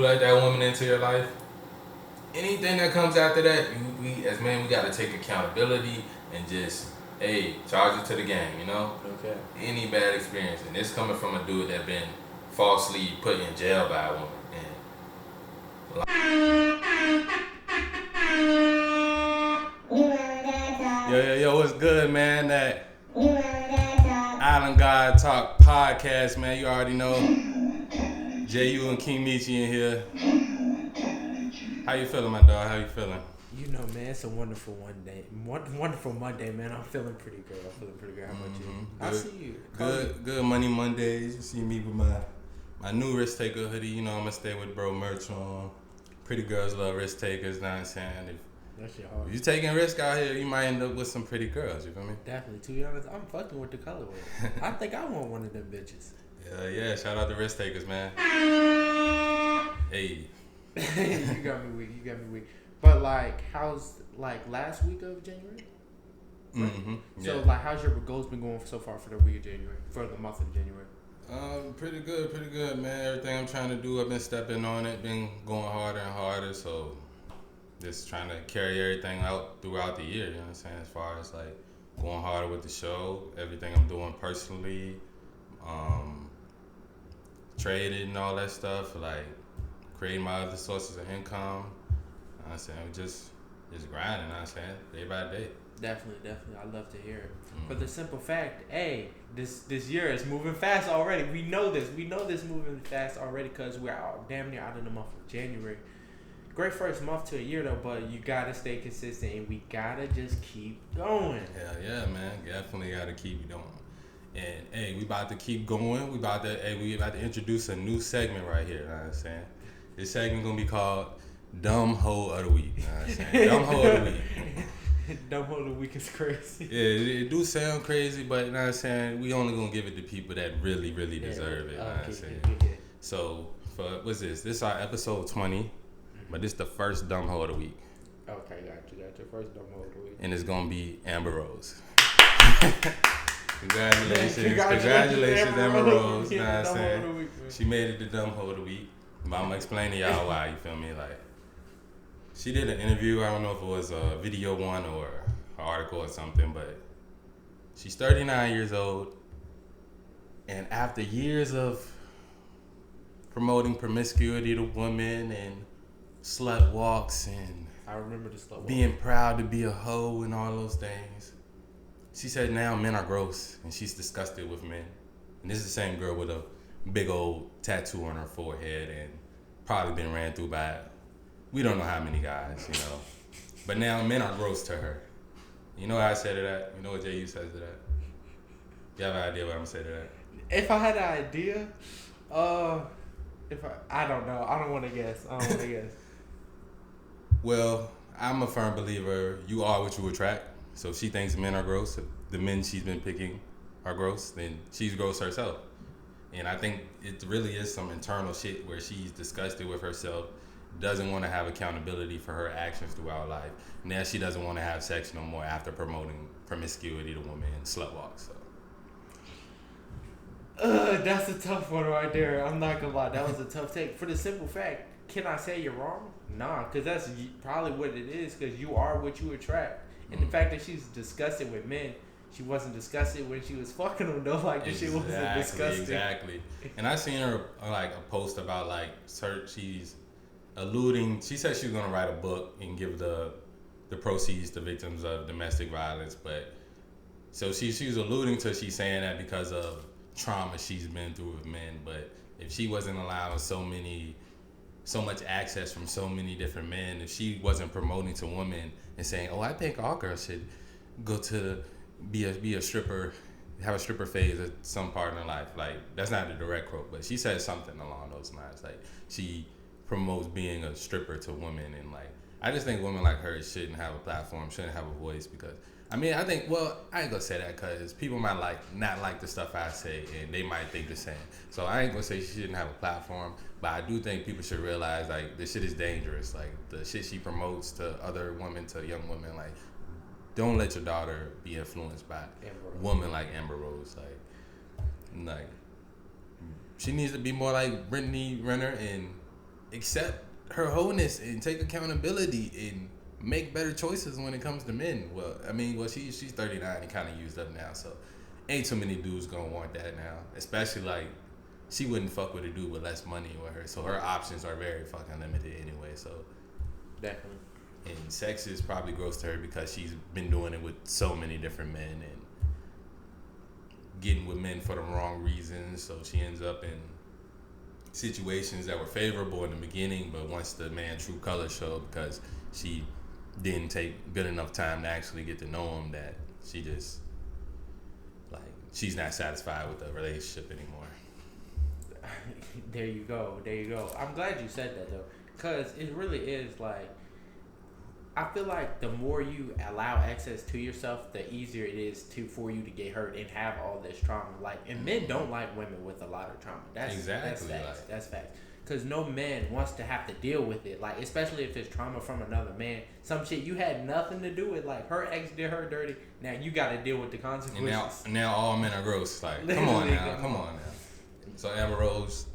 let that woman into your life, anything that comes after that, we as men, we gotta take accountability and just, hey, charge it to the game, you know? Okay. Any bad experience, and this coming from a dude that been falsely put in jail by a woman. Yo, what's good, man? That Island God Talk podcast, man. You already know. Ju and Kingmeechyyy in here. How you feeling, my dog? How you feeling? You know, man, it's a wonderful wonderful Monday, man. I'm feeling pretty good. How about you? I see you. Good Money Mondays. You see me with my new risk taker hoodie. You know, I'm gonna stay with bro merch on. Pretty girls love risk takers. Know what I'm saying? That shit hard. If you taking risk out here, you might end up with some pretty girls. You feel me? Definitely. To be honest, I'm fucking with the colorway. I think I want one of them bitches. Yeah. Shout out to risk takers, man. Hey. You got me weak. But like, how's like last week of January? Right? Mm-hmm. So Yeah. like, how's your goals been going so far for the week of January, for the month of January? Pretty good, man. Everything I'm trying to do, I've been stepping on it, been going harder and harder. So just trying to carry everything out throughout the year. You know what I'm saying? As far as like going harder with the show, everything I'm doing personally, trading and all that stuff, like creating my other sources of income. You know what I'm saying? Just grinding. You know what I'm saying? Day by day. Definitely. I love to hear it. For the simple fact, hey, this year is moving fast already. We know this moving fast already because we're damn near out of the month of January. Great first month to a year though, but you gotta stay consistent and we gotta just keep going. Hell yeah, man. Definitely gotta keep going. And hey, we about to keep going. We about to introduce a new segment right here. You know what I'm saying? This segment gonna be called Dumb Hoe of the Week. You know what I'm saying? Dumb Hoe of the Week. Dumb Hoe of the Week is crazy. Yeah, it do sound crazy, but you know what I'm saying? We only gonna give it to people that really deserve it. You know what I'm saying? Yeah. So for what's this? This is our episode 20, but this is the first Dumb Hoe of the Week. Okay, got you. First Dumb Hoe of the Week. And it's gonna be Amber Rose. Congratulations, Amber Rose. You know what I'm saying? She made it the Dumb Hoe of the Week. But I'm gonna explain to y'all why, you feel me? Like, she did an interview, I don't know if it was a video one or an article or something, but she's 39 years old, and after years of promoting promiscuity to women and slut walks and I remember the slut walk. being proud to be a hoe and all those things, she said now men are gross and she's disgusted with men. And this is the same girl with a big old tattoo on her forehead and probably been ran through by, we don't know how many guys, you know. But now men are gross to her. You know what I say to that? You know what Ju says to that? You have an idea what I'm gonna say to that? If I had an idea, I don't know. I don't want to guess. Well, I'm a firm believer you are what you attract. So if she thinks men are gross, if the men she's been picking are gross, then she's gross herself. And I think it really is some internal shit where she's disgusted with herself, doesn't want to have accountability for her actions throughout life. Now she doesn't want to have sex no more after promoting promiscuity to women and slut walks. So. That's a tough one right there. I'm not gonna lie, that was a tough take. For the simple fact, can I say you're wrong? Nah, because that's probably what it is. Because you are what you attract. And the fact that she's disgusted with men, she wasn't disgusted when she was fucking them though. Like this shit wasn't disgusting. Exactly. And I seen her like a post about like she's alluding. She said she was gonna write a book and give the proceeds to victims of domestic violence. But so she was alluding to she's saying that because of trauma she's been through with men. But if she wasn't allowing so much access from so many different men, if she wasn't promoting to women and saying, oh, I think all girls should go to be a stripper, have a stripper phase at some part in her life. Like, that's not a direct quote, but she said something along those lines. Like, she promotes being a stripper to women, and like, I just think women like her shouldn't have a platform, shouldn't have a voice, because I mean, I think, well, I ain't gonna say that because people might not like the stuff I say, and they might think the same. So I ain't gonna say she shouldn't have a platform, but I do think people should realize like this shit is dangerous. Like the shit she promotes to other women, to young women, like don't let your daughter be influenced by a woman like Amber Rose. Like she needs to be more like Brittany Renner and accept her wholeness and take accountability and make better choices when it comes to men. Well, I mean, she's 39 and kind of used up now, so ain't too many dudes gonna want that now. Especially like she wouldn't fuck with a dude with less money with her, so her options are very fucking limited anyway. So definitely. And sex is probably gross to her because she's been doing it with so many different men and getting with men for the wrong reasons. So she ends up in situations that were favorable in the beginning, but once the man true colors showed, because she didn't take good enough time to actually get to know him, that she just like she's not satisfied with the relationship anymore. There you go. I'm glad you said that though, because it really is like, I feel like the more you allow access to yourself, the easier it is for you to get hurt and have all this trauma. Like, and men don't like women with a lot of trauma. That's facts. That's facts. Because no man wants to have to deal with it. Like, especially if it's trauma from another man. Some shit you had nothing to do with. Like, her ex did her dirty. Now you got to deal with the consequences. And now all men are gross. Like, come on now. So Amber Rose,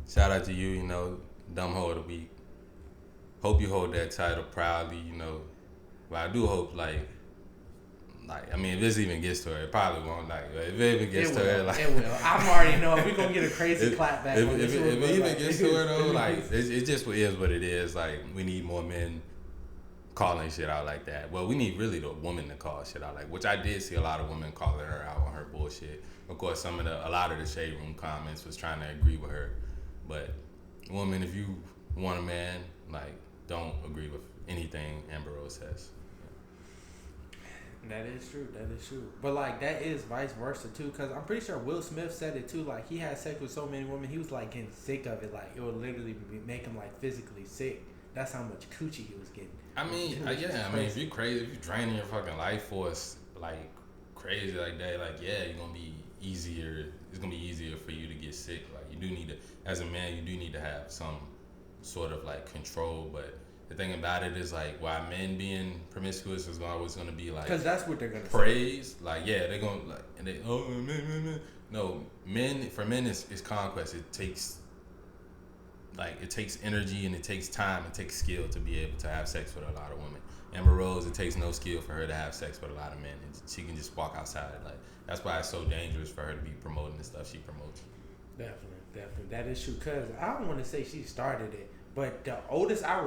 shout out to you. You know, dumb hoe of the week. Hope you hold that title proudly, you know. But I do hope, like, I mean, if this even gets to her, it probably won't. Like, if it even gets to her, like, it will. I'm already knowing we're gonna get a crazy clap back. If it even gets to her though, like, it just is what it is. Like, we need more men calling shit out like that. Well, we need really the woman to call shit out, like, which I did see a lot of women calling her out on her bullshit. Of course, a lot of the shade room comments was trying to agree with her, but woman, if you want a man, like, don't agree with anything Amber Rose says. That is true. But like that is vice versa too, because I'm pretty sure Will Smith said it too. Like he had sex with so many women, he was like getting sick of it. Like it would literally make him like physically sick. That's how much coochie he was getting. I mean, if you're crazy, if you're draining your fucking life force like crazy like that, like it's gonna be easier for you to get sick. Like you do need to, as a man, you do need to have some sort of like control, but the thing about it is like why men being promiscuous is always going to be like, because that's what they're going to praise say. Like they're going to like, and they men. No, for men it's conquest. It takes energy and it takes time, it takes skill to be able to have sex with a lot of women. Amber Rose, it takes no skill for her to have sex with a lot of men, and she can just walk outside. Like that's why it's so dangerous for her to be promoting the stuff she promotes. Definitely, that is true. Cause I don't want to say she started it, but the oldest I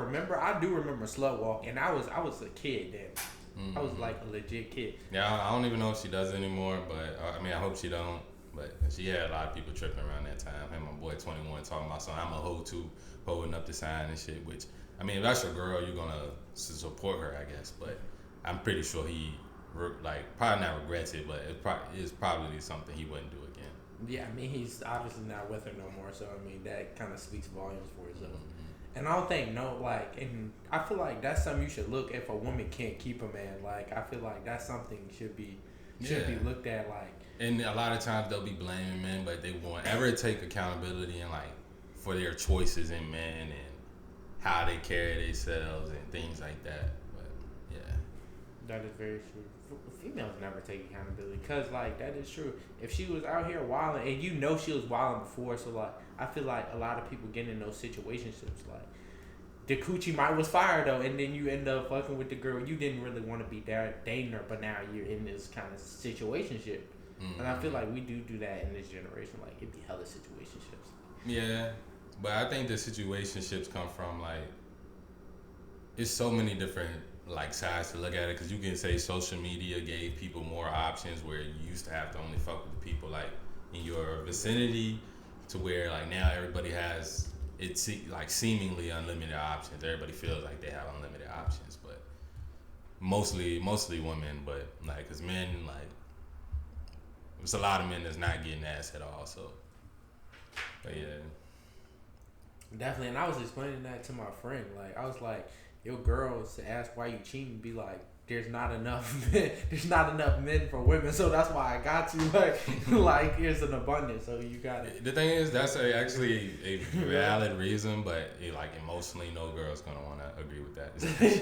do remember Slut Walk, and I was a kid then. Mm-hmm. I was like a legit kid. Yeah, I don't even know if she does it anymore, but I mean, I hope she don't. But she had a lot of people tripping around that time. And my boy 21 talking about something. I'm a hoe too, holding up the sign and shit. Which I mean, if that's your girl, you're gonna support her, I guess. But I'm pretty sure he probably not regrets it, but it's probably something he wouldn't do again. Yeah, I mean, he's obviously not with her no more, so I mean, that kind of speaks volumes for himself. Mm-hmm. And I don't think and I feel like that's something you should look if a woman can't keep a man. Like, I feel like that's something should be looked at like. And a lot of times they'll be blaming men, but they won't ever take accountability and like for their choices in men and how they carry themselves and things like that. But yeah, that is very true. Females never take accountability because, like, that is true. If she was out here wilding, and you know she was wilding before, so, like, I feel like a lot of people get in those situationships, like, the coochie might was fire, though, and then you end up fucking with the girl. You didn't really want to be dating her, but now you're in this kind of situationship. Mm-hmm. And I feel like we do that in this generation. Like, it'd be hella situationships. Yeah, but I think the situationships come from, like, it's so many different like sides to look at it, because you can say social media gave people more options where you used to have to only fuck with the people like in your vicinity, to where like now everybody has like seemingly unlimited options. Everybody feels like they have unlimited options, but mostly women. But like, cause men, like, there's a lot of men that's not getting ass at all. So, but yeah. Definitely, and I was explaining that to my friend. Like, I was like, your girls to ask why you cheating, be like, there's not enough men for women, so that's why I got you. Like here's an abundance, so you got it. The thing is, that's actually a valid reason, but like emotionally, no girl's gonna want to agree with that.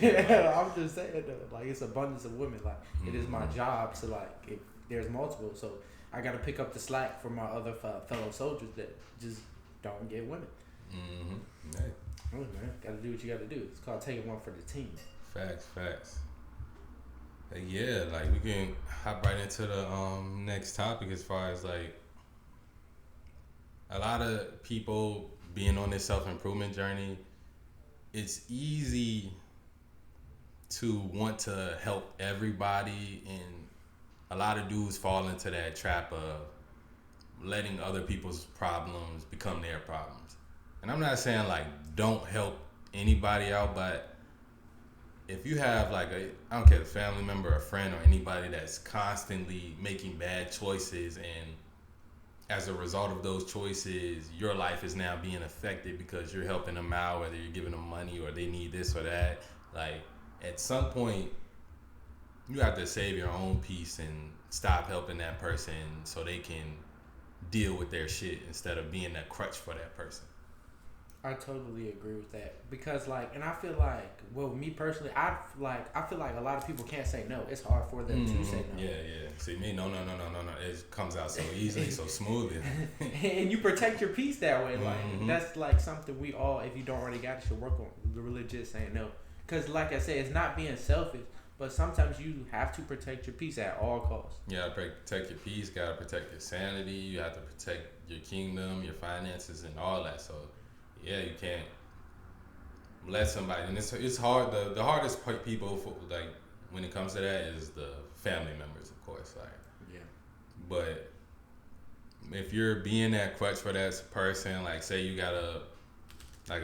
Yeah, I'm just saying though, like it's abundance of women. Like it is my job to like, if there's multiple, so I got to pick up the slack for my other fellow soldiers that just don't get women. Mm-hmm. Right. Oh man, gotta do what you gotta do. It's called taking one for the team. Facts. Yeah, like we can hop right into the next topic as far as like a lot of people being on this self improvement journey. It's easy to want to help everybody, and a lot of dudes fall into that trap of letting other people's problems become their problems. And I'm not saying like don't help anybody out, but if you have like I don't care, a family member, a friend, or anybody that's constantly making bad choices, and as a result of those choices, your life is now being affected because you're helping them out, whether you're giving them money or they need this or that. Like at some point, you have to save your own peace and stop helping that person so they can deal with their shit instead of being that crutch for that person. I totally agree with that because, like, and I feel like, well, me personally, I feel like a lot of people can't say no. It's hard for them to say no. Yeah. See me, no. It comes out so easily, so smoothly. And you protect your peace that way. Like that's like something we all, if you don't already got it, should work on. The legit saying no, because like I said, it's not being selfish, but sometimes you have to protect your peace at all costs. You gotta protect your peace. Gotta protect your sanity. You have to protect your kingdom, your finances, and all that. So. Yeah, you can't let somebody, and it's hard. The hardest people for, like when it comes to that is the family members, of course. Like, yeah. But if you're being that crutch for that person, like say you got a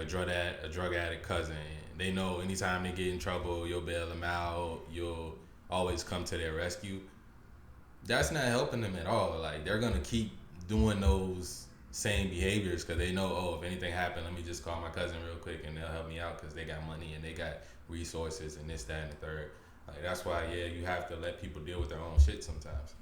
drug addict cousin, they know anytime they get in trouble, you'll bail them out. You'll always come to their rescue. That's not helping them at all. Like they're gonna keep doing those same behaviors because they know, oh, if anything happened, let me just call my cousin real quick and they'll help me out because they got money and they got resources and this, that, and the third. Like that's why, you have to let people deal with their own shit sometimes.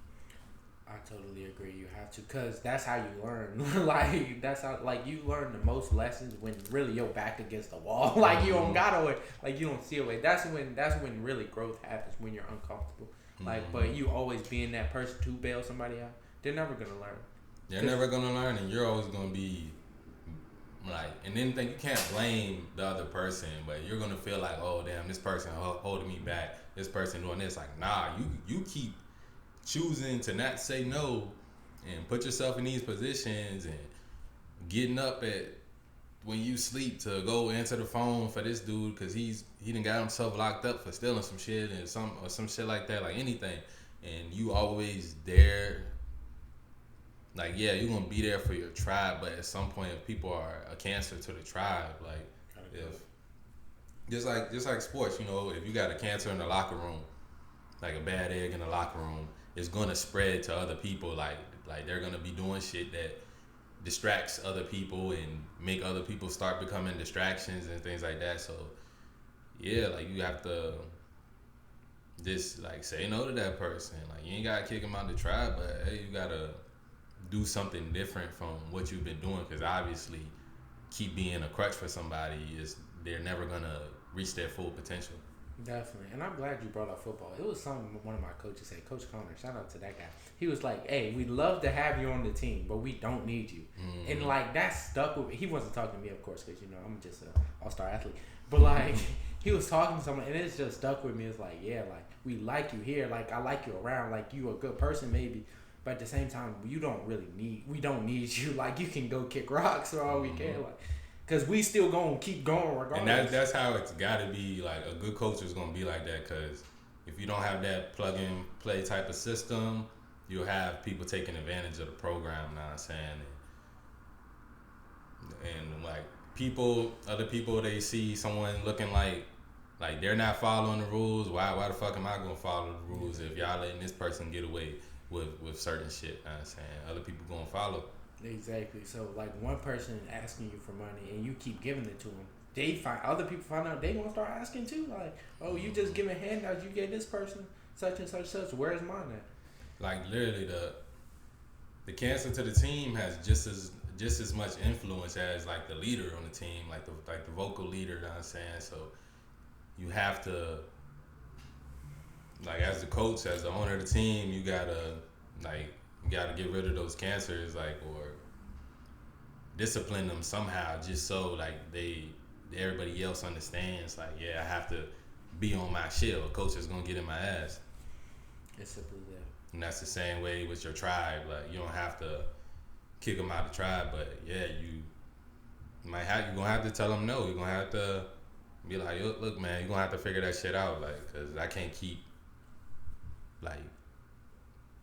I totally agree. You have to, cause that's how you learn. Like that's how, like you learn the most lessons when really you're back against the wall. Like you don't got a way. Like you don't see a way. That's when really growth happens, when you're uncomfortable. Like, but you always being that person to bail somebody out, they're never gonna learn. They're never gonna learn, and you're always gonna be like, and then you can't blame the other person, but you're gonna feel like, oh damn, this person holding me back, this person doing this. Like, nah, you keep choosing to not say no, and put yourself in these positions, and getting up at when you sleep to go answer the phone for this dude because he done got himself locked up for stealing some shit and some shit like that, like anything, and you always there. Like, yeah, you're gonna be there for your tribe, but at some point, if people are a cancer to the tribe, like if just like sports, if you got a cancer in the locker room, like a bad egg in the locker room, it's gonna spread to other people. Like they're gonna be doing shit that distracts other people and make other people start becoming distractions and things like that. So yeah, like you have to just like say no to that person. Like you ain't gotta kick them out the tribe, but hey, you gotta do something different from what you've been doing, because obviously keep being a crutch for somebody they're never gonna reach their full potential. Definitely. And I'm glad you brought up football. It was something one of my coaches said, Coach Connor, shout out to that guy. He was like, hey, we'd love to have you on the team, but we don't need you. And like that stuck with me. He wasn't talking to me, of course, because I'm just an all-star athlete, but like he was talking to someone and it's just stuck with me. It's like, yeah, like we like you here, like I like you around, like you a good person maybe, but at the same time, we don't need you. Like, you can go kick rocks for all we can. Like, because we still going to keep going regardless. And that's how it's got to be. Like, a good coach is going to be like that, because if you don't have that plug-and-play type of system, you'll have people taking advantage of the program, you know what I'm saying? And like, other people, they see someone looking like they're not following the rules. Why the fuck am I going to follow the rules if y'all letting this person get away with certain shit, you know what I'm saying? Other people gonna follow. Exactly. So like one person asking you for money and you keep giving it to them, other people find out, they gonna start asking too. Like, oh, you just giving handouts, you gave this person such and such, where's mine at? Like literally the cancer to the team has just as much influence as like the leader on the team, like the vocal leader, you know what I'm saying? So you have to, like, as the coach, as the owner of the team, you gotta get rid of those cancers, like, or discipline them somehow, just so like they everybody else understands. Like, yeah, I have to be on my shit, or coach is gonna get in my ass. It's simple as that. And that's the same way with your tribe. Like, you don't have to kick them out of the tribe, but yeah, you gonna have to tell them no. You're gonna have to be like, yo, look, man, you're gonna have to figure that shit out, like, cause I can't keep like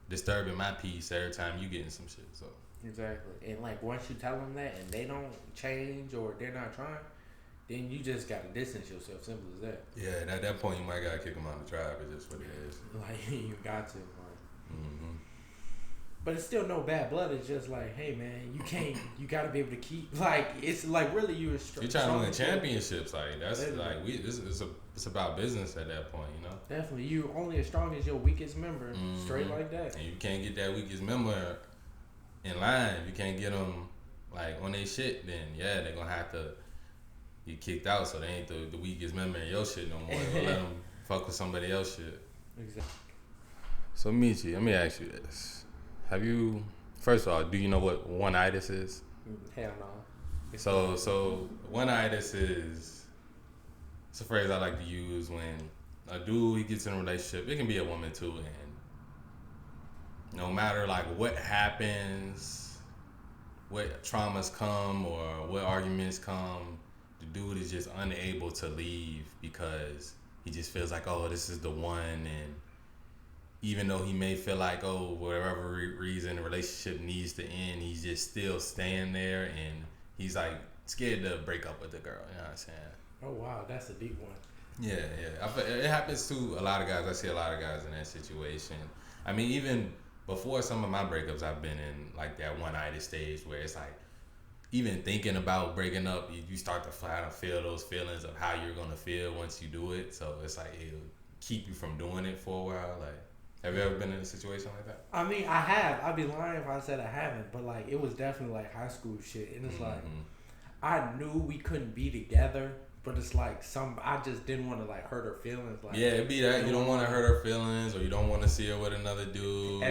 disturbing my peace every time you getting some shit. So Exactly. And like once you tell them that and they don't change or they're not trying, then you just gotta distance yourself. Simple as that. yeah, and at that point you might gotta kick them out of the tribe. It's just what it is. Like you got to. Like. Mm-hmm. But it's still no bad blood. It's just like, hey man, you can't. You gotta be able to keep. Like it's like really you're trying to win championships. Like that's like it's about business at that point. You know. Definitely, you only as strong as your weakest member. Mm-hmm. Straight like that. And you can't get that weakest member in line. If you can't get them like on their shit, then yeah, they're gonna have to get kicked out. So they ain't the weakest member in your shit no more. They'll let them fuck with somebody else shit. Exactly. So Meechyyy, let me ask you this. Have you, first of all, do you know what one-itis is? Hell no. So one-itis is, it's a phrase I like to use when a dude, he gets in a relationship. It can be a woman too, and no matter like what happens, what traumas come or what arguments come, the dude is just unable to leave because he just feels like, oh, this is the one. And even though he may feel like, oh, whatever reason the relationship needs to end, he's just still staying there, and he's like scared to break up with the girl. You know what I'm saying? Oh wow, that's a deep one. Yeah. It happens to a lot of guys. I see a lot of guys in that situation. I mean, even before some of my breakups, I've been in like that one-itis stage where it's like, even thinking about breaking up, you start to feel those feelings of how you're gonna feel once you do it. So it's like it'll keep you from doing it for a while. Like, have you ever been in a situation like that? I mean, I have. I'd be lying if I said I haven't, but like it was definitely like high school shit, and it's like I knew we couldn't be together, but it's like I just didn't want to like hurt her feelings. Like, yeah, it'd be that you don't want to hurt her feelings, or you don't want to see her with another dude.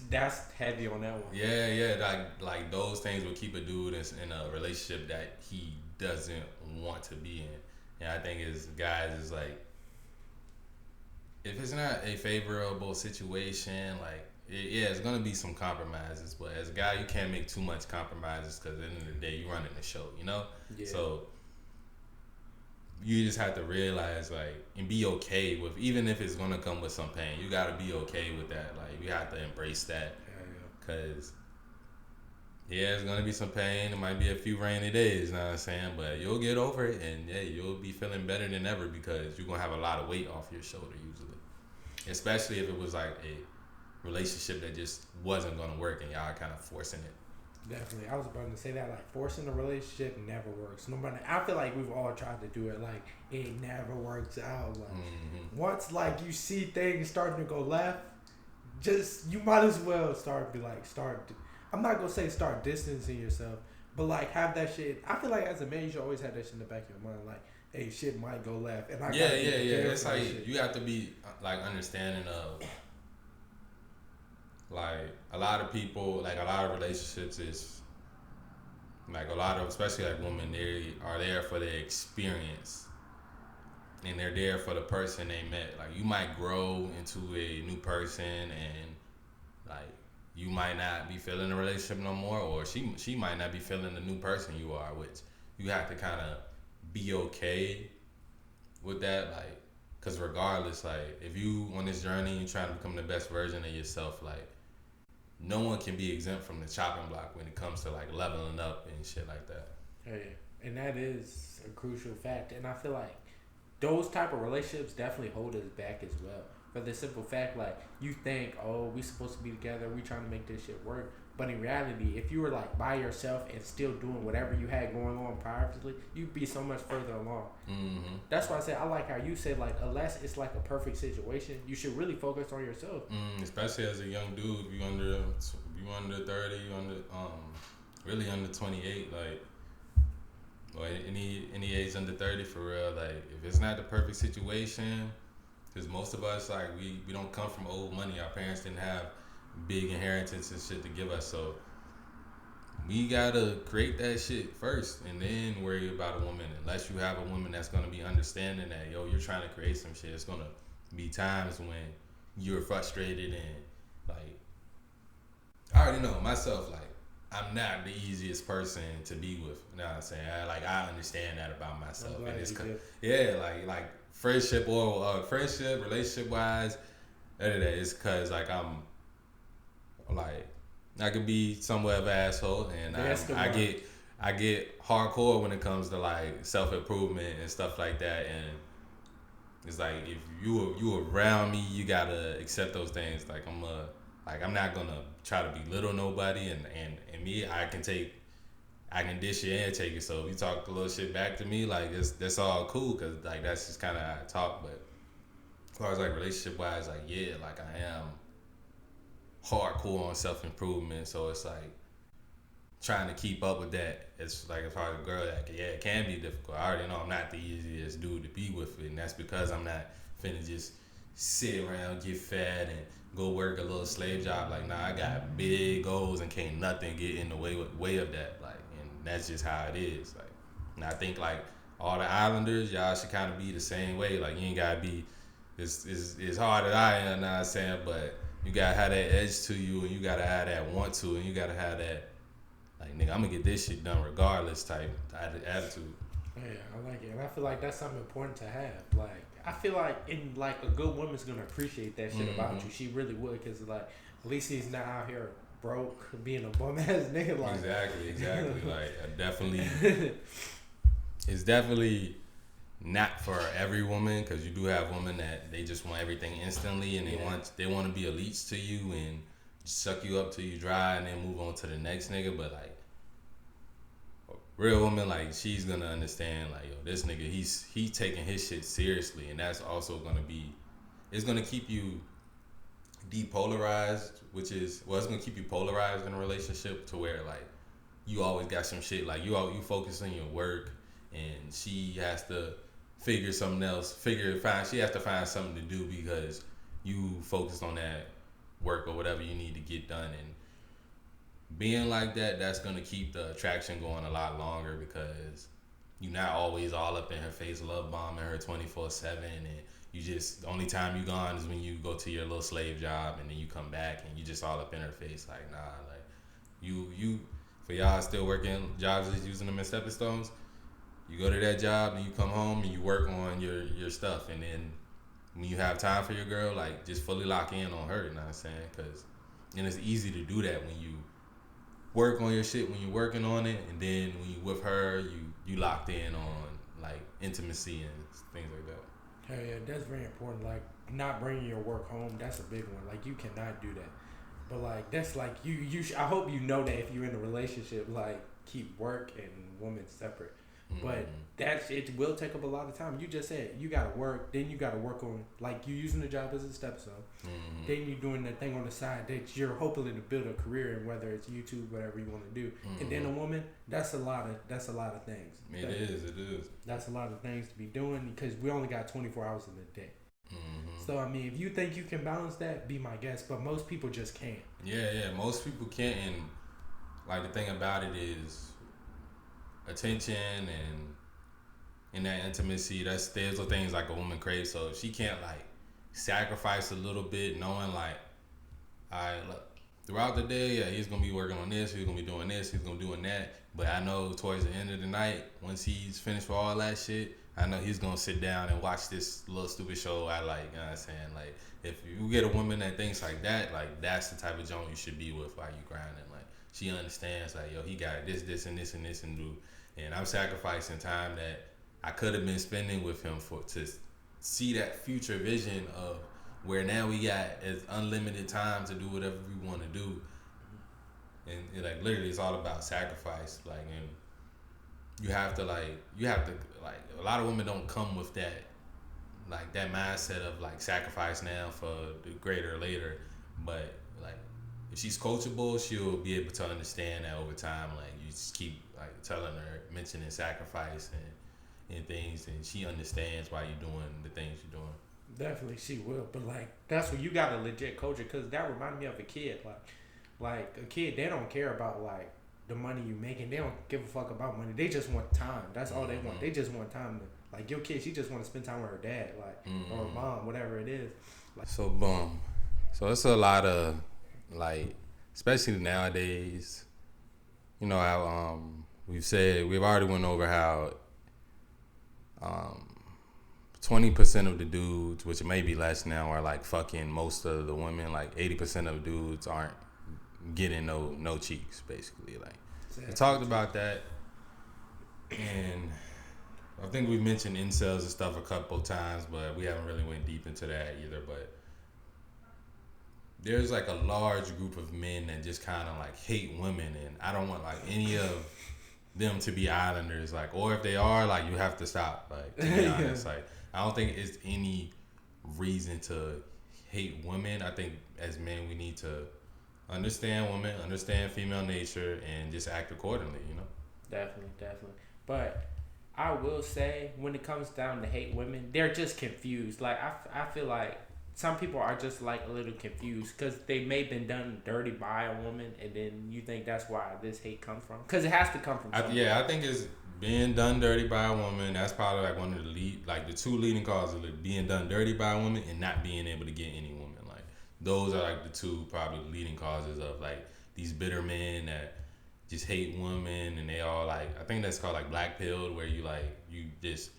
That's heavy on that one. Yeah, like those things will keep a dude in a relationship that he doesn't want to be in. And I think as guys, is like, if it's not a favorable situation, like, it's gonna be some compromises. But as a guy, you can't make too much compromises because at the end of the day, you're running the show, you know. Yeah. So you just have to realize, like, and be okay with, even if it's gonna come with some pain, you gotta be okay with that. Like, you have to embrace that, because it's gonna be some pain. It might be a few rainy days, you know what I'm saying? But you'll get over it, and you'll be feeling better than ever because you're gonna have a lot of weight off your shoulder usually. Especially if it was like a relationship that just wasn't gonna work and y'all kind of forcing it. Definitely. I was about to say that, like, forcing a relationship never works. No matter, I feel like we've all tried to do it, like, it never works out. Like, once, like, you see things starting to go left, you might as well I'm not gonna say start distancing yourself, but, like, have that shit. I feel like as a man, you should always have that shit in the back of your mind, like, hey, shit might go left. And yeah. It's like, you have to be, like, understanding of, like, a lot of people, like, a lot of relationships is, like, a lot of, especially, like, women, they are there for the experience. And they're there for the person they met. Like, you might grow into a new person, and, like, you might not be feeling the relationship no more, or she might not be feeling the new person you are, which you have to kind of be okay with that, like, because regardless, like, if you on this journey, you're trying to become the best version of yourself, like, no one can be exempt from the chopping block when it comes to, like, leveling up and shit like that. Hey, and that is a crucial fact, and I feel like those type of relationships definitely hold us back as well. For the simple fact, like, you think, oh, we supposed to be together, we trying to make this shit work. But in reality, if you were, like, by yourself and still doing whatever you had going on privately, you'd be so much further along. That's why I say I like how you said, like, unless it's like a perfect situation, you should really focus on yourself. Especially as a young dude, if you under 30, really under 28, like, or any age under 30 for real. Like, if it's not the perfect situation, because most of us, like, we don't come from old money. Our parents didn't have big inheritance and shit to give us, so we gotta create that shit first and then worry about a woman. Unless you have a woman that's gonna be understanding that, yo, you're trying to create some shit. It's gonna be times when you're frustrated and like, I already know myself, like, I'm not the easiest person to be with. You know what I'm saying? I understand that about myself. And it's like friendship or friendship, relationship wise, it's cause like I'm like, I could be somewhat of an asshole, and I get hardcore when it comes to like self improvement and stuff like that. And it's like if you around me, you gotta accept those things. Like I'm not gonna try to belittle nobody, and me, I can dish it and take it. So if you talk a little shit back to me, like that's all cool, cause like that's just kind of how I talk. But as far as like relationship wise, like yeah, like I am hardcore on self improvement, so it's like trying to keep up with that. It's like as far as a girl, that it can be difficult. I already know I'm not the easiest dude to be with, and that's because I'm not finna just sit around, get fat, and go work a little slave job. Like, nah, I got big goals, and can't nothing get in the way of that. Like, and that's just how it is. Like, and I think like all the islanders, y'all should kind of be the same way. Like, you ain't gotta be as hard as I am. Know what I'm saying, but you gotta have that edge to you, and you gotta have that want to, and you gotta have that like, nigga, I'm gonna get this shit done regardless type attitude. Yeah, I like it, and I feel like that's something important to have. Like, I feel like a good woman's gonna appreciate that shit about you. She really would, cause like at least he's not out here broke, being a bum ass nigga. Like exactly. Like, it's definitely not for every woman, because you do have women that they just want everything instantly, and they want to be elites to you and suck you up till you dry and then move on to the next nigga. But like a real woman, like, she's gonna understand, like, yo, this nigga, he taking his shit seriously, and that's also gonna be, it's gonna keep you depolarized, which is, well, it's gonna keep you polarized in a relationship to where like you always got some shit, like you focus on your work, and she has to figure something else, she has to find something to do because you focused on that work or whatever you need to get done. And being like that, that's gonna keep the attraction going a lot longer, because you're not always all up in her face, love bombing her 24/7, and you just, the only time you gone is when you go to your little slave job, and then you come back and you just all up in her face. Like, nah, like you for y'all still working jobs that's using them as stepping stones, you go to that job and you come home and you work on your stuff, and then when you have time for your girl, like, just fully lock in on her. You know what I'm saying? And it's easy to do that when you work on your shit, when you're working on it, and then when you with her, you locked in on like intimacy and things like that. Hell yeah, that's very important. Like, not bringing your work home, that's a big one. Like, you cannot do that. But like, that's like I hope you know that if you're in a relationship, like, keep work and woman separate. But it will take up a lot of time. You just said you gotta work, then you gotta work on, like, you using the job as a stepson, then you're doing that thing on the side that you're hoping to build a career in, whether it's YouTube, whatever you want to do, and then a woman. That's a lot of things. It is. That's a lot of things to be doing, because we only got 24 hours in the day. So I mean, if you think you can balance that, be my guest. But most people just can't. Yeah, most people can't. And like, the thing about it is, attention and that intimacy, there's the things like a woman craves. So if she can't like sacrifice a little bit, knowing like, alright, look, throughout the day, yeah, he's gonna be working on this, he's gonna be doing this, he's gonna be doing that, but I know towards the end of the night, once he's finished with all that shit, I know he's gonna sit down and watch this little stupid show I like. You know what I'm saying? Like, if you get a woman that thinks like that, like, that's the type of joint you should be with while you grinding. Like, she understands, like, yo, he got this and this and this and do, and I'm sacrificing time that I could have been spending with him to see that future vision of where now we got as unlimited time to do whatever we want to do. And like, literally, it's all about sacrifice. Like, and you have to a lot of women don't come with that, like, that mindset of like sacrifice now for the greater later. But like, if she's coachable, she'll be able to understand that over time. Like, you just keep like telling her, mentioning sacrifice and things, and she understands why you're doing the things you're doing. Definitely, she will. But like, that's where you gotta legit coach her, because that reminded me of a kid. Like a kid, they don't care about like the money you making. They don't give a fuck about money. They just want time. That's all they want. They just want time. Like your kid, she just want to spend time with her dad, like or her mom, whatever it is. Like, so boom. So it's a lot of like, especially nowadays. You know how we've already went over how 20% of the dudes, which may be less now, are like fucking most of the women. Like 80% of dudes aren't getting no cheeks, basically. Like we talked about that, and I think we've mentioned incels and stuff a couple times, but we haven't really went deep into that either. But there's like a large group of men that just kind of like hate women, and I don't want like any of them to be islanders, like, or if they are, like, you have to stop, like, to be honest. Like, I don't think it's any reason to hate women. I think as men we need to understand women, understand female nature, and just act accordingly, you know? Definitely. But I will say, when it comes down to hate women, they're just confused. Like, I feel like some people are just like a little confused because they may have been done dirty by a woman, and then you think that's why this hate comes from. Because it has to come from somewhere. I think it's being done dirty by a woman. That's probably like one of the two leading causes of being done dirty by a woman and not being able to get any woman. Like, those are like the two probably leading causes of like these bitter men that just hate women, and they all like, I think that's called like black pilled, where you like you just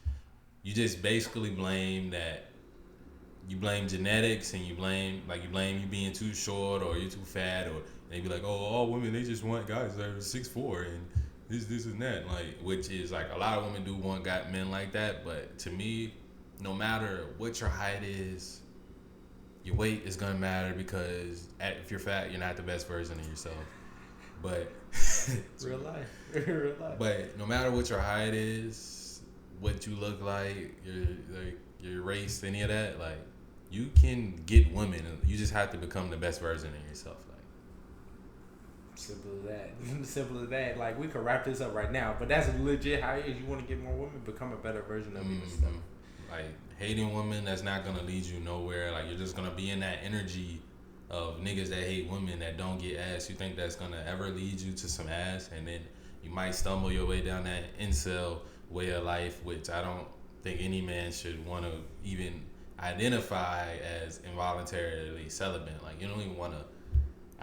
basically blame that. You blame genetics, and you blame you being too short or you're too fat, or they be like, oh, all women, they just want guys that are 6'4" and this and that, like, which is like a lot of women do want men like that. But to me, no matter what your height is, your weight is gonna matter, because if you're fat, you're not the best version of yourself. But real life. But no matter what your height is, what you look like, your race, any of that, like, you can get women. You just have to become the best version of yourself. Like, simple as that. Like, we could wrap this up right now, but that's legit how it is. You want to get more women, become a better version of yourself. Like, hating women, that's not gonna lead you nowhere. Like, you're just gonna be in that energy of niggas that hate women that don't get ass. You think that's gonna ever lead you to some ass, and then you might stumble your way down that incel way of life, which I don't think any man should want to even identify as involuntarily celibate. Like, you don't even want to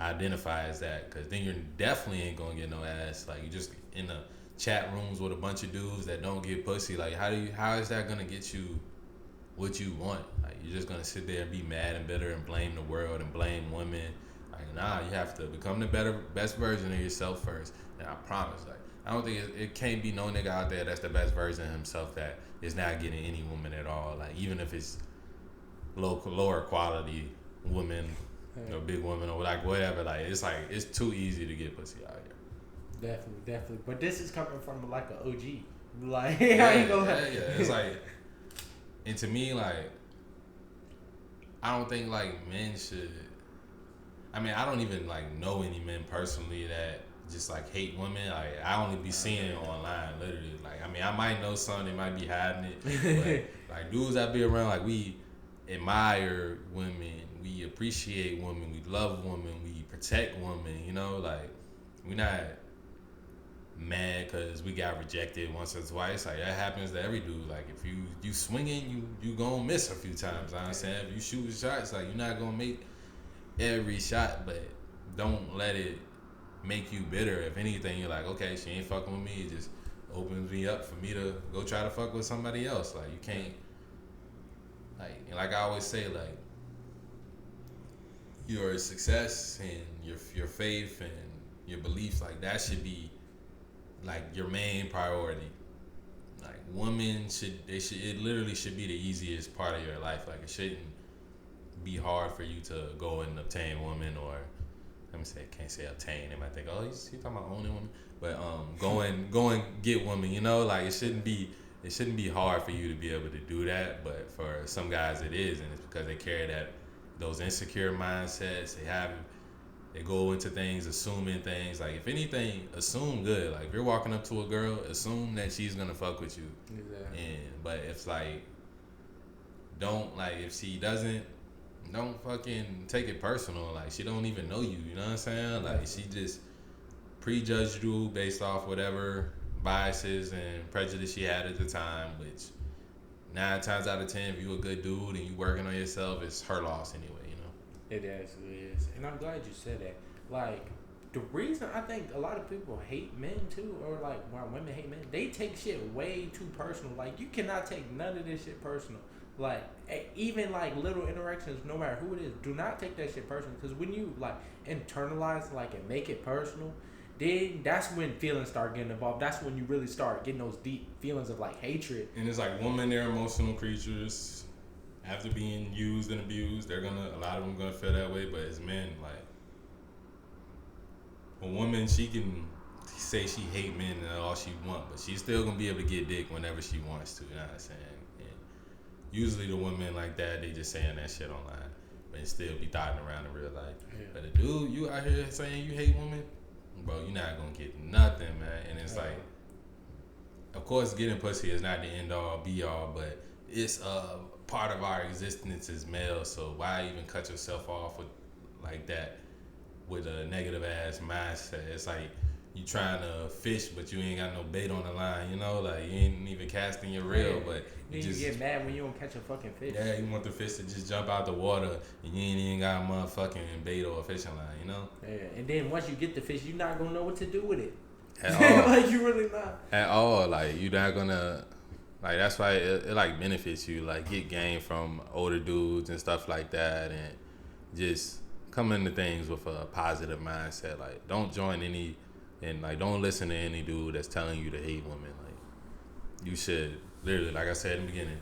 identify as that, because then you definitely ain't gonna get no ass. Like, you just in the chat rooms with a bunch of dudes that don't get pussy. Like, how is that gonna get you what you want? Like, you're just gonna sit there and be mad and bitter and blame the world and blame women. Like, nah, you have to become the best version of yourself first. And I promise, like, I don't think it can't be no nigga out there that's the best version of himself that is not getting any woman at all. Like, even if it's lower quality women, big women, or like whatever. Like, it's too easy to get pussy out here. Definitely. But this is coming from like an OG. Like, yeah. It's like, and to me, like, I don't think like men should. I mean, I don't even like know any men personally that just like hate women. Like, I only be seeing it online, literally. Like, I mean, I might know some, they might be hiding it, but like, dudes I be around, like, we admire women, we appreciate women, we love women, we protect women, you know. Like, we not mad because we got rejected once or twice. Like, that happens to every dude. Like, if you swinging, you gonna miss a few times. I understand. If you shoot shots, like, you're not gonna make every shot, but don't let it make you bitter. If anything, you're like, okay, she ain't fucking with me. It just opens me up for me to go try to fuck with somebody else. Like, you can't, like I always say, like, your success and your faith and your beliefs, like, that should be like your main priority. Like, women it literally should be the easiest part of your life. Like, it shouldn't be hard for you to go and obtain women, or can't say obtain. They might think, oh, he's talking about owning women, but go and get women. You know, like, it shouldn't be hard for you to be able to do that. But for some guys, it is, and it's because they carry those insecure mindsets. They go into things assuming things. Like, if anything, assume good. Like, if you're walking up to a girl, assume that she's gonna fuck with you. Exactly. But if like, if she doesn't. Don't fucking take it personal. Like, she don't even know you. You know what I'm saying? Like, she just prejudged you based off whatever biases and prejudice she had at the time, which 9 times out of 10, if you a good dude and you working on yourself, it's her loss anyway, you know? It actually is. And I'm glad you said that. Like, the reason I think a lot of people hate men too, or like why women hate men, they take shit way too personal. Like, you cannot take none of this shit personal. Like, even like little interactions, no matter who it is, do not take that shit personal. Because when you like internalize like and make it personal, then that's when feelings start getting involved. That's when you really start getting those deep feelings of like hatred. And it's like women, they're emotional creatures. After being used and abused, a lot of them gonna feel that way. But as men, like, a woman, she can say she hate men and all she want, but she's still gonna be able to get dick whenever she wants to. You know what I'm saying? And usually the women like that, they just saying that shit online, but it still be thotting around in real life. Yeah. But a dude, you out here saying you hate women, bro, you're not gonna get nothing, man. And it's like, of course, getting pussy is not the end all, be all, but it's a part of our existence as males. So why even cut yourself off with like that? With a negative ass mindset. It's like you trying to fish, but you ain't got no bait on the line, you know? Like, you ain't even casting your reel, but you just get mad when you don't catch a fucking fish. Yeah, you want the fish to just jump out the water and you ain't even got a motherfucking bait or a fishing line, you know? Yeah, and then once you get the fish, you're not gonna know what to do with it. At all. Like, you really not. At all. Like, you're not gonna, like, that's why it like benefits you. Like, get game from older dudes and stuff like that, and just come into things with a positive mindset. Like, don't join any, and like, don't listen to any dude that's telling you to hate women. Like, you should literally, like I said in the beginning,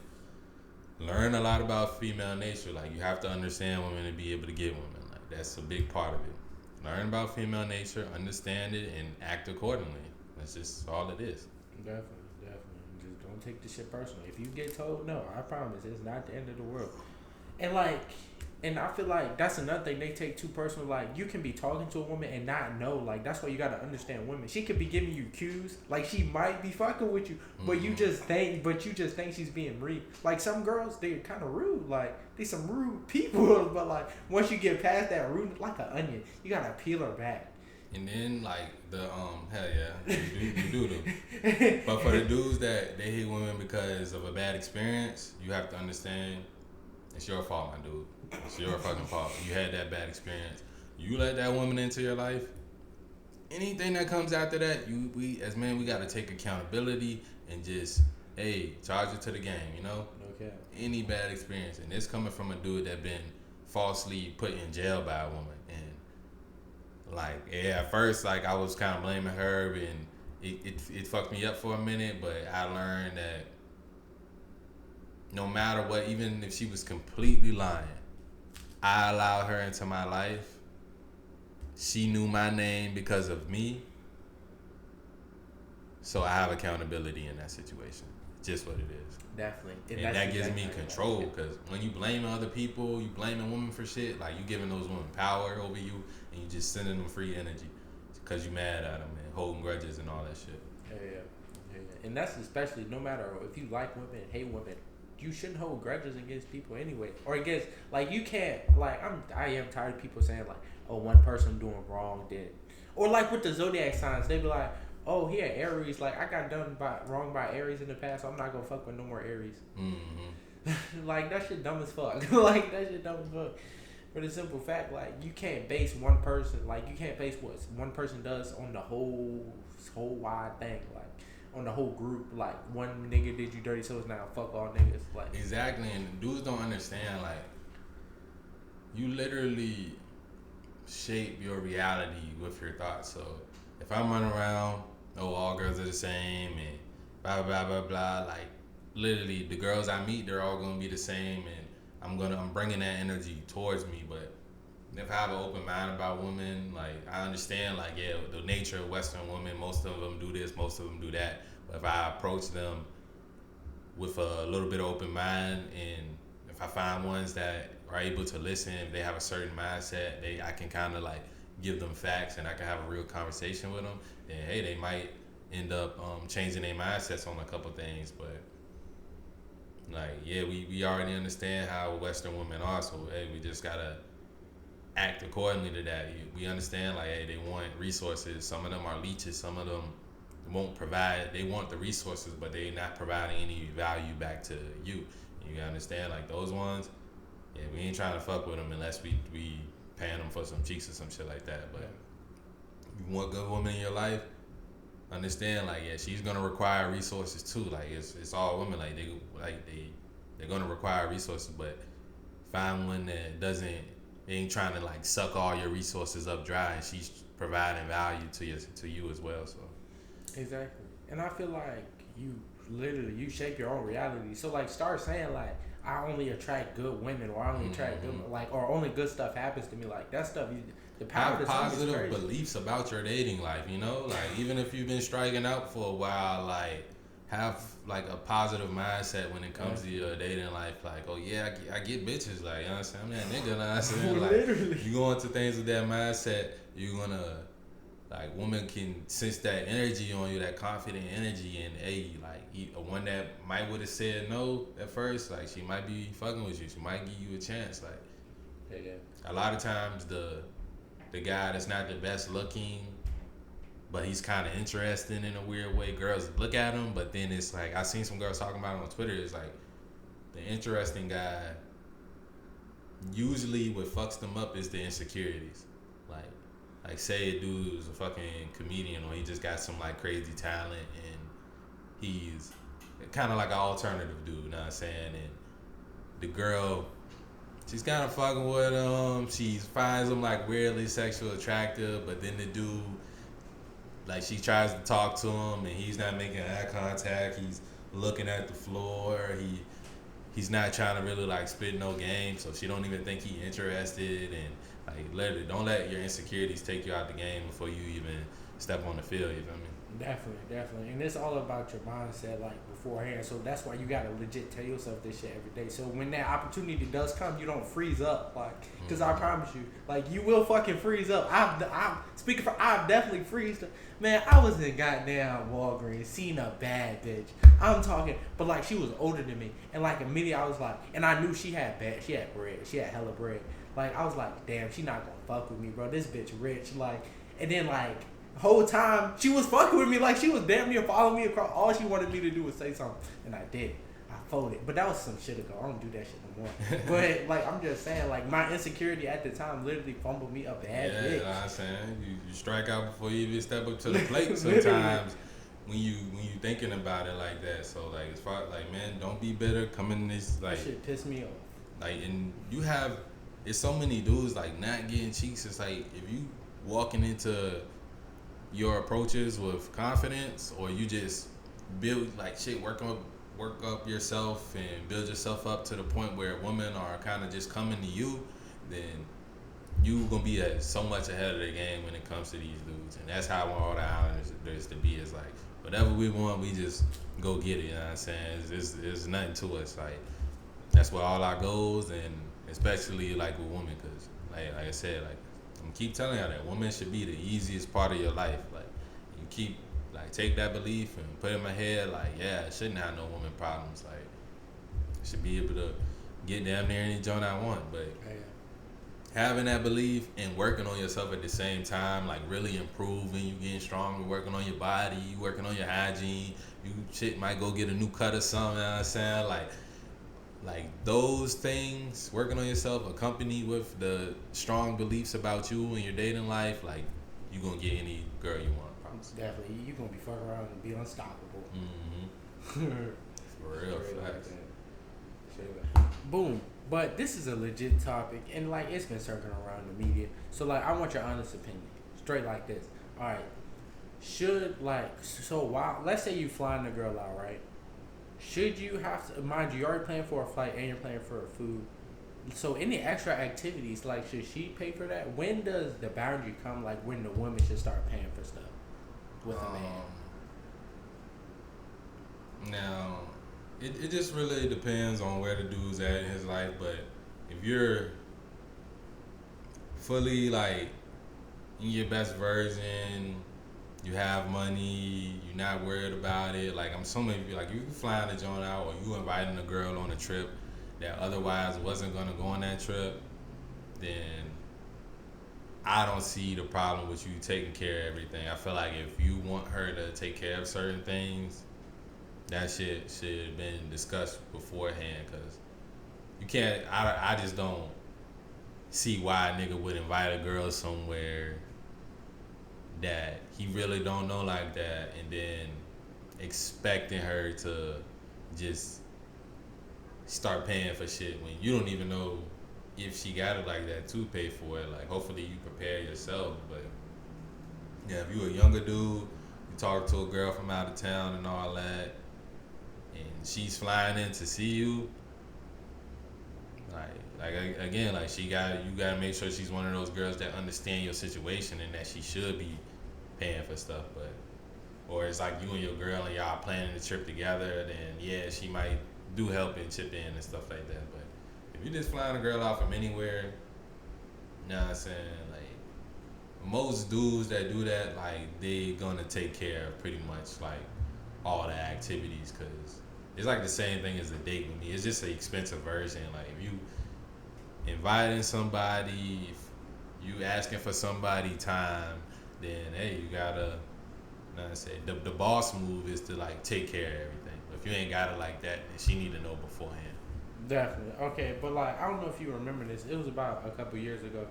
learn a lot about female nature. Like, you have to understand women to be able to get women. Like, that's a big part of it. Learn about female nature, understand it, and act accordingly. That's just all it is. Definitely. Just don't take the shit personally. If you get told no, I promise it's not the end of the world. And like, and I feel like that's another thing they take too personal. Like, you can be talking to a woman and not know. Like, that's why you gotta understand women. She could be giving you cues. Like, she might be fucking with you, but you just think she's being rude. Like, some girls, they're kind of rude. Like, they some rude people. But like, once you get past that rude, like an onion, you gotta peel her back. And then like the hell yeah, you do them. But for the dudes that they hate women because of a bad experience, you have to understand it's your fault, my dude. It's your fucking fault. You had that bad experience. You let that woman into your life. Anything that comes after that, we as men, we gotta take accountability and just, hey, charge it to the game, you know? Okay. Any bad experience. And this coming from a dude that been falsely put in jail by a woman. And like, yeah, at first, like, I was kind of blaming her, and it fucked me up for a minute, but I learned that no matter what, even if she was completely lying, I allowed her into my life. She knew my name because of me. So I have accountability in that situation. Just what it is. Definitely. And that gives me control, because when you blaming other people, you blaming women for shit, like, you giving those women power over you, and you just sending them free energy because you mad at them and holding grudges and all that shit. Yeah. And that's especially, no matter if you like women, hate women, you shouldn't hold grudges against people anyway. Or against, like, you can't, like, I am tired of people saying, like, oh, one person doing wrong did. Or like with the zodiac signs, they be like, oh, he had Aries, like, I got done wrong by Aries in the past, so I'm not gonna fuck with no more Aries. Mm-hmm. Like, that shit dumb as fuck. Like, that shit dumb as fuck. For the simple fact, like, you can't base one person, like, you can't base what one person does on the whole wide thing, like, on the whole group. Like, one nigga did you dirty, so it's now fuck all niggas. Like, exactly. And dudes don't understand, like, you literally shape your reality with your thoughts. So if I'm running around, oh, all girls are the same and blah blah blah blah, like, literally the girls I meet, they're all gonna be the same, and I'm bringing that energy towards me. But if I have an open mind about women, like, I understand, like, yeah, the nature of Western women, most of them do this, most of them do that. But if I approach them with a little bit of open mind, and if I find ones that are able to listen, if they have a certain mindset, I can kind of like give them facts, and I can have a real conversation with them, then hey, they might end up changing their mindsets on a couple things. But like, yeah, we already understand how Western women are, so hey, we just gotta act accordingly to that. We understand like, hey, they want resources. Some of them are leeches. Some of them won't provide. They want the resources, but they not providing any value back to you. You understand like those ones. Yeah, we ain't trying to fuck with them unless we paying them for some cheeks or some shit like that. But you want a good woman in your life, understand like yeah, she's gonna require resources too. Like it's all women like they're gonna require resources, but find one that doesn't. They ain't trying to like suck all your resources up dry, and she's providing value to you as well. So exactly, and I feel like you shape your own reality. So like start saying like I only attract good women, or I only attract good like, or only good stuff happens to me. Like that stuff, the power have positive beliefs about your dating life. You know, like even if you've been striking out for a while, like have like a positive mindset when it comes to your dating life. Like, oh yeah, I get bitches. Like, you know what I'm saying? I'm that nigga. You know what I'm saying? Like, literally, you go into things with that mindset, you're gonna like women can sense that energy on you, that confident energy, and a one that might would have said no at first, like she might be fucking with you. She might give you a chance. Like, a lot of times the guy that's not the best looking, but he's kind of interesting in a weird way. Girls look at him, but then it's like I seen some girls talking about it on Twitter. It's like the interesting guy. Usually, what fucks them up is the insecurities. Like say a dude is a fucking comedian, or he just got some like crazy talent, and he's kind of like an alternative dude. You know what I'm saying? And the girl, she's kind of fucking with him. She finds him like weirdly sexual attractive, but then the dude. Like she tries to talk to him and he's not making eye contact. He's looking at the floor. He's not trying to really like spit no game. So she don't even think he interested. And like literally, don't let your insecurities take you out the game before you even step on the field. You feel me? Definitely, and it's all about your mindset, like beforehand. So that's why you gotta legit tell yourself this shit every day. So when that opportunity does come, you don't freeze up, like, cause I promise you, like you will fucking freeze up. I'm speaking for, I've definitely freezed up. Man, I was in goddamn Walgreens, seen a bad bitch. I'm talking, but like she was older than me, and like immediately I was like, and I knew she had bread, she had hella bread. Like I was like, damn, she not gonna fuck with me, bro. This bitch rich, like, and then like. Whole time she was fucking with me, like she was damn near following me across. All she wanted me to do was say something, and I did. I folded, but that was some shit ago. I don't do that shit no more. But like I'm just saying, like my insecurity at the time literally fumbled me up bad. Yeah, bitch. You know what I'm saying you strike out before you even step up to the plate. Sometimes when you thinking about it like that. So like as far like man, don't be bitter. Come in this like that shit piss me off. Like and you have it's so many dudes like not getting cheeks. It's like if you walking into your approaches with confidence, or you just build like shit, work up yourself and build yourself up to the point where women are kind of just coming to you, then you gonna be so much ahead of the game when it comes to these dudes. And that's how I want all the islanders there's to be. It's like whatever we want, we just go get it. You know what I'm saying? It's nothing to us. Like that's where all our goals, and especially like with women, cause like I said, like. Keep telling y'all that women should be the easiest part of your life. Like you keep like take that belief and put it in my head. Like I shouldn't have no woman problems. Like I should be able to get damn near any joint I want. But having that belief and working on yourself at the same time, like really improving, you getting stronger, working on your body, you working on your hygiene. You shit might go get a new cut or something. You know what I'm saying? Like those things, working on yourself, accompanied with the strong beliefs about you and your dating life, like you gonna get any girl you want. Promise. Definitely, you gonna be fucking around and be unstoppable. For real, facts. Boom. But this is a legit topic, and like it's been circling around the media. So like, I want your honest opinion, straight like this. All right, should like while let's say you flying the girl out, right? Should you have to, mind you, you're already paying for a flight and you're paying for a food. So any extra activities, like should she pay for that? When does the boundary come, like when the woman should start paying for stuff with a man? Now, it just really depends on where the dude's at in his life, but if you're fully like in your best version, you have money, you're not worried about it. Like I'm assuming if you like you flying a joint out, or you inviting a girl on a trip that otherwise wasn't gonna go on that trip, then I don't see the problem with you taking care of everything. I feel like if you want her to take care of certain things, that shit should have been discussed beforehand. Cause you can't. I just don't see why a nigga would invite a girl somewhere that he really don't know like that, and then expecting her to just start paying for shit when you don't even know if she got it like that to pay for it. Like, hopefully you prepare yourself. But yeah, if you a younger dude, you talk to a girl from out of town and all that, and she's flying in to see you, like again, like you gotta make sure she's one of those girls that understand your situation and that she should be paying for stuff. But or it's like you and your girl and y'all planning the trip together, then yeah, she might do help and chip in and stuff like that. But if you just flying a girl out from anywhere, you know what I'm saying? Like, most dudes that do that, like, they gonna take care of pretty much like all the activities, cause it's like the same thing as a date with me. It's just an expensive version. Like, if you inviting somebody, if you asking for somebody time, then hey, you gotta, you know what I'm saying? The boss move is to like take care of everything. But if you ain't got it like that, then she need to know beforehand. Definitely. Okay, but like, I don't know if you remember this. It was about a couple years ago.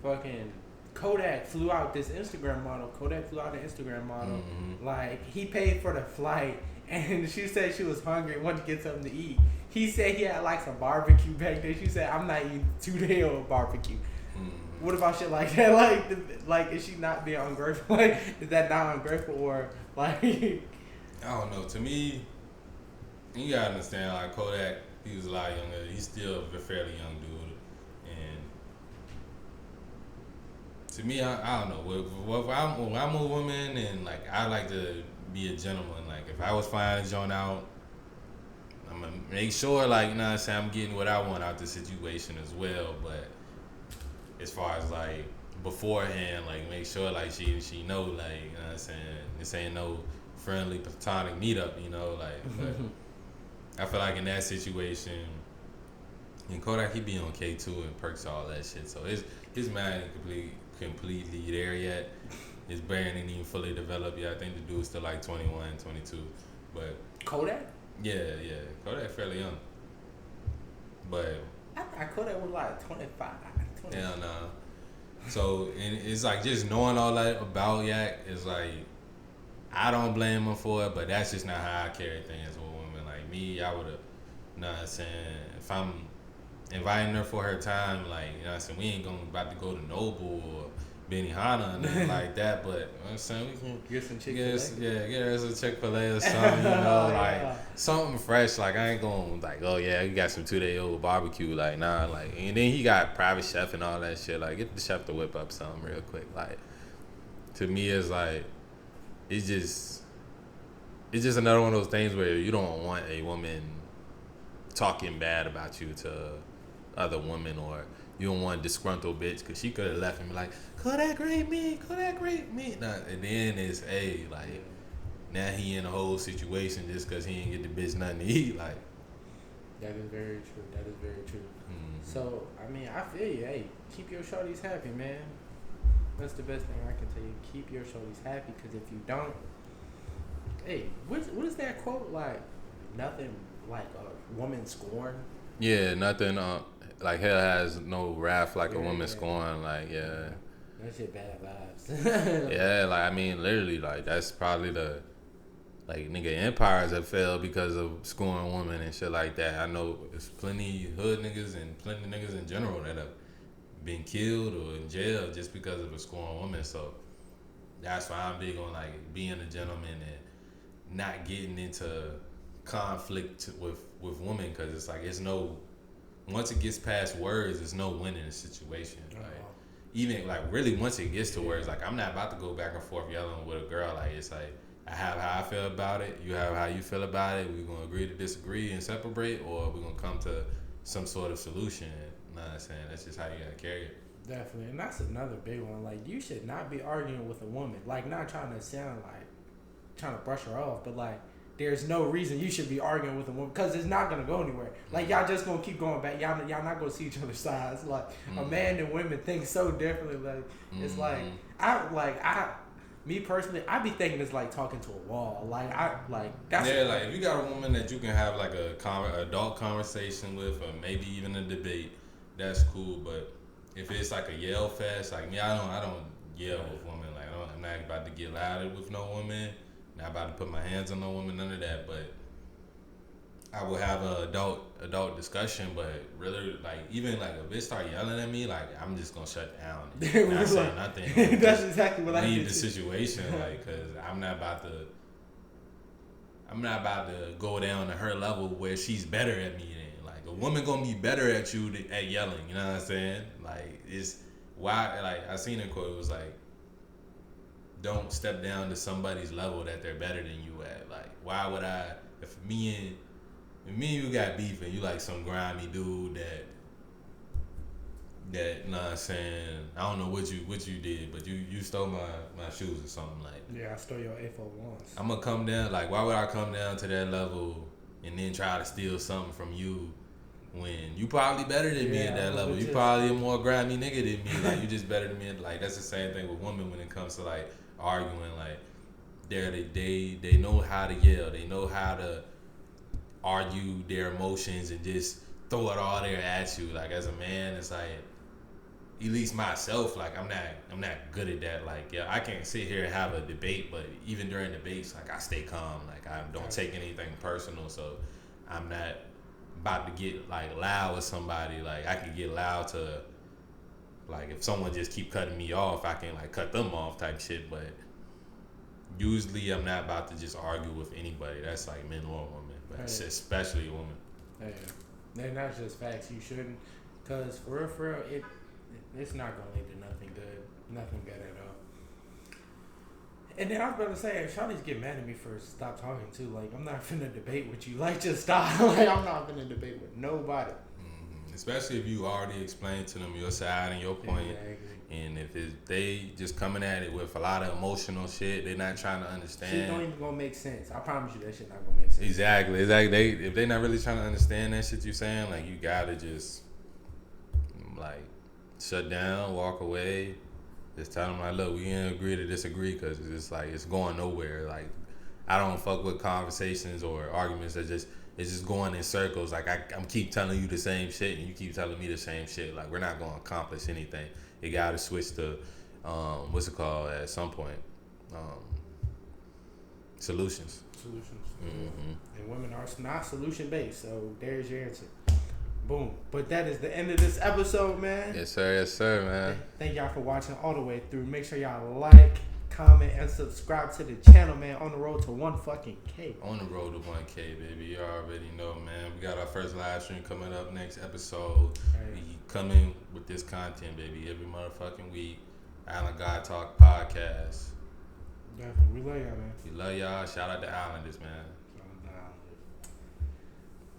Fucking Kodak flew out this Instagram model. Kodak flew out an Instagram model. Mm-hmm. Like, he paid for the flight, and she said she was hungry and wanted to get something to eat. He said he had like some barbecue back there. She said, I'm not eating 2 days of barbecue. Mm-hmm. What about shit like that? Like, is she not being ungrateful? Like, is that not ungrateful, or like? I don't know. To me, you gotta understand, like, Kodak, he was a lot younger. He's still a fairly young dude, and to me, I don't know. When I'm a woman, and like, I like to be a gentleman. Like, if I was flying a joint out, I'm gonna make sure, like, you know what I'm saying, I'm getting what I want out the situation as well. But as far as like beforehand, like, make sure like she know, like, you know what I'm saying, this ain't no friendly platonic meetup, you know, like. But I feel like in that situation, and Kodak, he be on K2 and perks, all that shit. So his mind ain't completely there yet. His brain ain't even fully developed yet. I think the dude's still like 21, 22. But Kodak? yeah, Kodak fairly young. But I thought Kodak was like 25. hell no. So, and it's like, just knowing all that about Yak is like, I don't blame him for it, but that's just not how I carry things with women. Like me, I would have, you know what I'm saying, if I'm inviting her for her time, like, you know what I'm saying, we ain't about to go to Noble or Benihana or nothing like that, but, you know what I'm saying, we can get some Chick-fil-A. get us a Chick-fil-A or something, you know, like, Yeah. something fresh. Like, I ain't going like, oh yeah, you got some 2-day-old barbecue, like, nah, like, and then he got private chef and all that shit. Like, get the chef to whip up something real quick. Like, to me, it's like, it's just another one of those things where you don't want a woman talking bad about you to other women, or you don't want a disgruntled bitch, because she could have left and be like, Kodak raped me. Nah, and then it's, hey, like, now he in a whole situation just because he ain't get the bitch nothing to eat. Like, that is very true. mm-hmm. So, I mean, I feel you. Hey, keep your shorties happy, man. That's the best thing I can tell you. Keep your shorties happy, because if you don't, hey, what is that quote? Like, nothing like a woman scorn. Yeah, nothing. Like, hell has no wrath like a woman scorn. Like, yeah. That shit bad vibes. Yeah, like, I mean, literally, like, that's probably the, like, nigga, empires have failed because of scoring women and shit like that. I know there's plenty hood niggas and plenty niggas in general that have been killed or in jail just because of a scoring woman. So that's why I'm big on, like, being a gentleman and not getting into conflict with women, because it's like, it's no, once it gets past words, there's no winning the situation. Like, even, like, really, once it gets to words, like, I'm not about to go back and forth yelling with a girl. Like, it's like, I have how I feel about it, you have how you feel about it, we're gonna agree to disagree and separate, or we're gonna come to some sort of solution. You know what I'm saying? That's just how you gotta carry it. Definitely. And that's another big one. Like, you should not be arguing with a woman. Like, not trying to sound like trying to brush her off, but like, there's no reason you should be arguing with a woman because it's not gonna go anywhere. Like y'all just gonna keep going back. Y'all not gonna see each other's sides. Like a man and women think so differently. Like it's me personally, I be thinking it's like talking to a wall. That's like if you got a woman that you can have like a adult conversation with, or maybe even a debate, that's cool. But if it's like a yell fest, like me, I don't yell with women. Like I'm not about to get loud with no woman. Not about to put my hands on no woman, none of that. But I will have a adult discussion. But really, like even like if they start yelling at me, like I'm just gonna shut down. Not say nothing. That's exactly what I did. Leave the situation, like, cause I'm not about to go down to her level where she's better at me. Then like a woman gonna be better at you at yelling. You know what I'm saying? Like it's why. Like I seen a quote. It was like, don't step down to somebody's level that they're better than you at. Like, why would I? If me and you got beef and you like some grimy dude that, know what I'm saying, I don't know what you did, but you stole my shoes or something like. Yeah, I stole your A41s. I'm gonna come down. Like, why would I come down to that level and then try to steal something from you? When you probably better than me at that level. You probably a more grimy nigga than me. Like you just better than me. Like that's the same thing with women when it comes to like arguing. Like they know how to yell. They know how to argue their emotions and just throw it all there at you. Like as a man, it's like at least myself. Like I'm not good at that. Like yeah, I can sit here and have a debate, but even during debates, like I stay calm. Like I don't take anything personal. So I'm not about to get like loud with somebody. Like I can get loud to like if someone just keep cutting me off, I can like cut them off type shit. But usually I'm not about to just argue with anybody. That's like men or women, but especially women. Yeah, and that's just facts. You shouldn't, cause for real, it's not gonna lead to nothing good at all. And then I was about to say, Shawty's get mad at me for stop talking too. Like, I'm not finna debate with you. Like, just stop. Like, I'm not finna debate with nobody. Mm-hmm. Especially if you already explained to them your side and your point. Exactly. And if they just coming at it with a lot of emotional shit, they're not trying to understand. Shit don't even gonna make sense. I promise you that shit not gonna make sense. Exactly. If they not really trying to understand that shit you saying, like, you gotta just, like, shut down, walk away. Just tell them, like, look, we can't agree to disagree because it's just, like, it's going nowhere. Like, I don't fuck with conversations or arguments that it's just going in circles. Like, I'm keep telling you the same shit and you keep telling me the same shit. Like, we're not going to accomplish anything. You got to switch to, what's it called at some point? Solutions. Mm-hmm. And women are not solution-based, so there's your answer. Boom. But that is the end of this episode, man. Yes, sir, man. Thank y'all for watching all the way through. Make sure y'all like, comment, and subscribe to the channel, man. On the road to 1K. On the road to 1K, baby. You already know, man. We got our first live stream coming up next episode. Right. We coming with this content, baby, every motherfucking week. Island God Talk Podcast. Definitely. We love y'all, man. We love y'all. Shout out to Islanders, man.